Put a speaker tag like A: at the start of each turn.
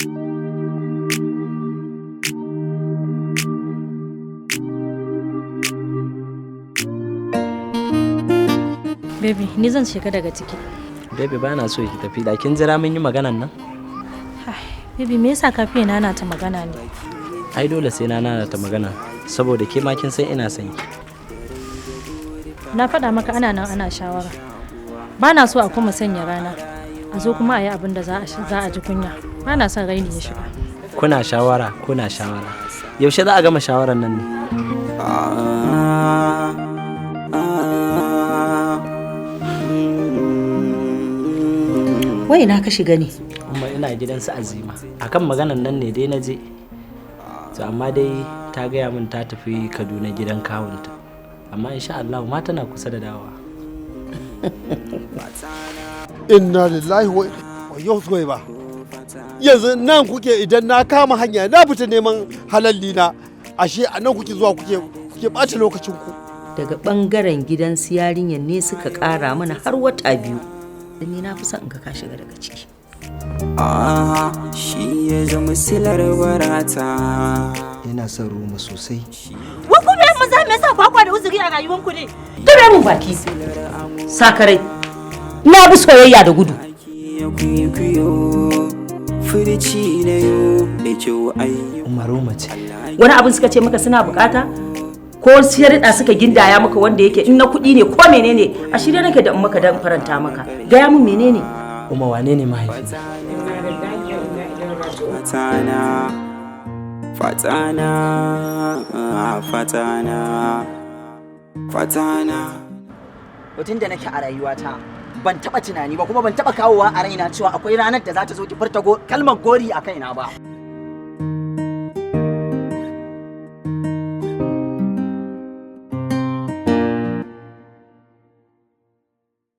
A: Baby, ni zan shiga daga ciki.
B: Baby ba na so ki tafi, da kin jira mun yi maganan nan?
A: Baby, me yasa ka fiye nana ta magana ne?
B: Ai dole sai na nana ta magana, saboda ke ma kin san ina son ki.
A: Na faɗa maka ana nan ana shawara. Ba na so a kuma sanya rana. A zo kuma a yi abin da za a ji kunya. Ba na son raini ya shiga.
B: Kuna shawara. Yaushe za a gama shawaran nan ne?
C: Wai na ka shiga ne?
B: Amma ina gidan su Azima. Akan maganan nan ne dai na je. To amma dai ta gaya min ta tafi Kaduna gidan kawunta. Amma insha Allah ma tana kusa da dawa.
D: Inna lillahi wa yau ba. Yanzu nan kuke idan na kama hanya na fita neman halalli na, ashe a nan kuke zuwa kuke ɓata lokacin ku.
C: Daga ɓangaren gidan su yarinyar ne suka ƙara mana har wata 2. Da ni na fi son in ka shiga daga ciki.
E: Shi ya zama silar barata.
F: Yana son Roma sosai.
A: Wa kuma yan maza me yasa ba kwa da uzuri a rayuwanku ne?
C: Dure mun baki. Sakarai. Na bi soyayya da gudu.
B: Umaru mace.
C: Wani abin suka ce maka suna bukata? Ko siyarda suka gindaya maka wanda yake in na kuɗi ne ko menene? A shirye nake da in maka dan faranta maka. Gaya mun menene?
B: Uma wane ne mahaifina?
E: Fatana.
G: Mutum da nake a rayuwata ban taba tunani ba kuma ban taba kawowa a raina cewa akwai ranar da za ta zo ki furta kalmar gori a kaina ba.